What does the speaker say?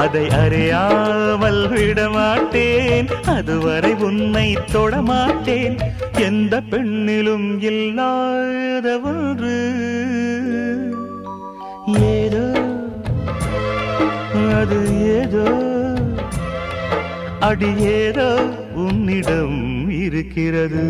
அதை அறியாமல் விடமாட்டேன், அதுவரை உன்னை தொடமாட்டேன். எந்த பெண்ணிலும் இல்லாத ஒன்று ஏதோ, அது ஏதோ அடி ஏதோ உன்னிடம் இருக்கிறது.